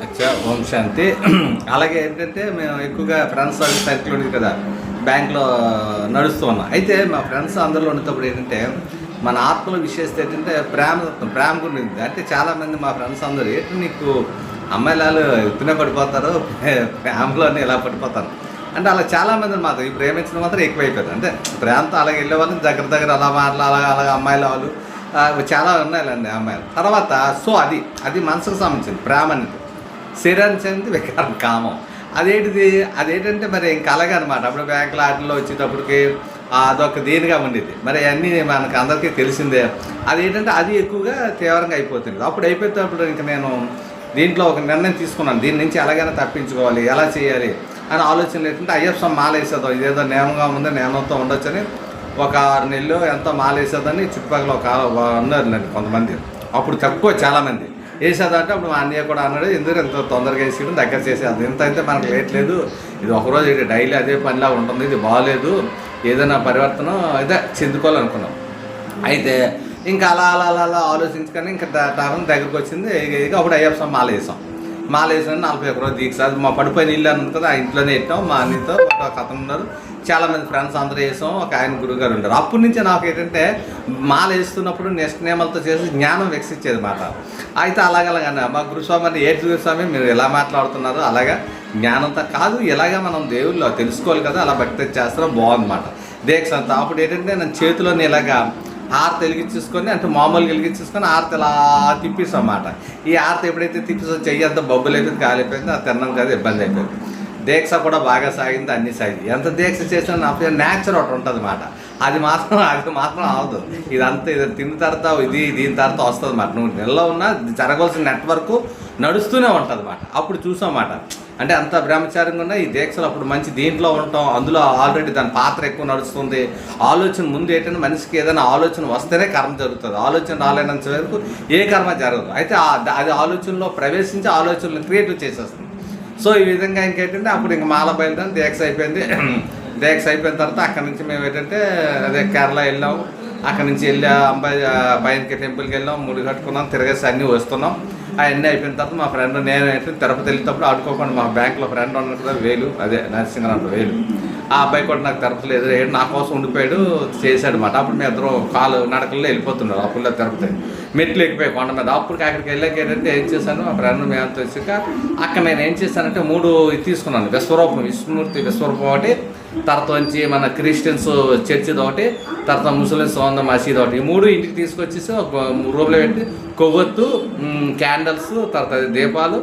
అచ్చా, ఓం శాంతి. అలాగే ఏంటంటే మేము ఎక్కువగా ఫ్రెండ్స్ అది సర్కిల్ ఉండేది కదా, బ్యాంక్లో నడుస్తూ ఉన్నాం. అయితే మా ఫ్రెండ్స్ అందరిలో ఉండేటప్పుడు ఏంటంటే మన ఆత్మలో విశేషత ఏంటంటే ప్రేమ గురించి. అంటే చాలామంది మా ఫ్రెండ్స్ అందరూ ఏంటి నీకు అమ్మాయిలు ఎత్తునే పడిపోతారు, ప్రేమలోనే ఇలా పడిపోతారు అంటే అలా చాలామంది మాత్రం ఈ ప్రేమించడం మాత్రం ఎక్కువైపోతుంది. అంటే ప్రేమతో అలాగే వెళ్ళే వాళ్ళని దగ్గర అలా అలాగా అమ్మాయిల వాళ్ళు చాలా ఉన్నాయిలండి అమ్మాయిలు. తర్వాత సో అది మనసుకు సంబంధించింది ప్రేమ అనేది. శరీరానికి చెంది వికారం కామం. అదేంటంటే మరి ఇంకా అలాగే అనమాట. అప్పుడు బ్యాంకుల ఆటల్లో వచ్చేటప్పటికి అదొక దీనిగా ఉండేది. మరి అన్నీ మనకు అందరికీ తెలిసిందే. అదేంటంటే అది ఎక్కువగా తీవ్రంగా అయిపోతుంది. అప్పుడు అయిపోయేటప్పుడు ఇంక నేను దీంట్లో ఒక నిర్ణయం తీసుకున్నాను. దీని నుంచి ఎలాగైనా తప్పించుకోవాలి, ఎలా చేయాలి అని ఆలోచనలు ఏంటంటే అయ్యప్ప స్వామి మాల వేసేద్దాం, ఇదేదో నియమంగా ఉంది, నియమంతో ఉండొచ్చని ఒక 6 నెలలు ఎంతో మాల వేసేదని చుట్టుపక్కల ఉన్నారులేండి కొంతమంది. అప్పుడు తక్కువ చాలామంది వేసేదంటే అప్పుడు మా అన్నయ్య కూడా అన్నాడు, ఎందుకు ఇంత తొందరగా వేసేయడం, దగ్గర చేసేది ఎంత అయితే మనకు లేట్ లేదు, ఇది ఒకరోజు ఇది డైలీ అదే పనిలా ఉంటుంది, ఇది బాగాలేదు, ఏదైనా పరివర్తన ఇదే చెందుకోవాలనుకున్నాం. అయితే ఇంకా అలా ఆలోచించుకొని ఇంకా టైం దగ్గరకు వచ్చింది. అప్పుడు అయ్యప్ప స్వామి మాల వేసాను 41 రోజు దీక్ష. అది మా పడిపోయిన ఇల్లు అని ఉంటుంది, ఆ ఇంట్లోనే పెట్టాం. మా అన్నతో ఒక అతను ఉన్నారు, చాలామంది ఫ్రెండ్స్ అందరూ వేసాం, ఒక ఆయన గురువుగారు ఉంటారు. అప్పటి నుంచి నాకు ఏంటంటే మాల వేస్తున్నప్పుడు నియమాలతో చేసి జ్ఞానం వికసించేది మాట. అయితే అలాగలాగా మా గురుస్వామి ఏంటి గురుస్వామి మీరు ఎలా మాట్లాడుతున్నారు, అలాగా జ్ఞానంతో కాదు, ఇలాగా మనం దేవుళ్ళు తెలుసుకోవాలి కదా, అలా భక్తి చేస్తారో బాగుందన్నమాట దీక్ష అంతా. అప్పుడు ఏంటంటే నేను చేతిలోని ఇలాగా ఆరతి వెలిగించేసుకొని, అంటే మామూలుగా వెలిగించేసుకొని ఆరతి ఇలా తిప్పిస్తాం అన్నమాట. ఈ ఆరతి ఎప్పుడైతే తిప్పిస్తాం చెయ్యి అంతా బొబ్బులు అయిపోయింది, కాలిపోయింది, అది తిన్నాం కదా ఇబ్బంది అయిపోయింది. దీక్ష కూడా బాగా సాగింది, అన్నీ సాగింది. ఎంత దీక్ష చేసినా నా నేచర్ ఒకటి ఉంటుంది అన్నమాట. అది మాత్రం అవదు. ఇదంతా ఇది తిన్న తర్వాత దీని తర్వాత వస్తుంది అన్నమాట. నువ్వు నెలలో ఉన్న జరగవలసిన నెట్వర్క్ నడుస్తూనే ఉంటుంది అన్నమాట. అప్పుడు చూసాం అన్నమాట. అంటే అంత బ్రహ్మచారంగా ఉన్న ఈ దీక్షలు అప్పుడు మంచి దీంట్లో ఉంటాం. అందులో ఆల్రెడీ దాని పాత్ర ఎక్కువ నడుస్తుంది. ఆలోచన ముందు ఏంటంటే మనిషికి ఏదైనా ఆలోచన వస్తేనే కర్మ జరుగుతుంది. ఆలోచన రాలేనంత వరకు ఏ కర్మ జరగదు. అయితే అది ఆలోచనలో ప్రవేశించి ఆలోచనలు క్రియేటివ్ చేసేస్తుంది. సో ఈ విధంగా ఇంకేంటంటే అప్పుడు ఇంక మాల బయలుదేరి దీక్ష అయిపోయింది. దీక్ష అయిపోయిన తర్వాత అక్కడి నుంచి మేము ఏంటంటే అదే కేరళ వెళ్ళాము. అక్కడి నుంచి వెళ్ళి పైనకి టెంపుల్కి వెళ్ళాం, ముడి కట్టుకున్నాం, తిరగేసి అన్నీ వస్తున్నాం. అవన్నీ అయిపోయిన తర్వాత మా ఫ్రెండ్ నేను తిరుపతి వెళ్ళేటప్పుడు ఆడుకోకుండా మా బ్యాంక్లో ఫ్రెండ్ ఉన్నాడు కదా వేలు, అదే నరసింహరావు వేలు, ఆ అబ్బాయి కూడా నాకు తిరుపతిలో ఎదురయ్యాడు, నా కోసం ఉండిపోయాడు, చేశాడు అన్నమాట. అప్పుడు మేము ఇద్దరు కాలు నడకల్లో వెళ్ళిపోతున్నారు. అప్పుడు తిరుపతి మెట్లు ఎక్కిపోయి కొండ మీద. అప్పటికి అక్కడికి వెళ్ళాక ఏంటంటే ఏం చేశాను, మా ఫ్రెండ్ మేమంతా వచ్చాక అక్కడ నేను ఏం చేశానంటే 3 తీసుకున్నాను. విష్ణుమూర్తి విశ్వరూపం ఒకటి, తర్వాత వచ్చి మన క్రిస్టియన్స్ చర్చిది ఒకటి, తర్వాత ముస్లిమ్స్ వంద మసీద్ ఒకటి. ఈ 3 ఇంటికి తీసుకొచ్చేసి ఒక రూమ్లో పెట్టి కొవ్వొత్తు, క్యాండిల్స్, తర్వాత దీపాలు,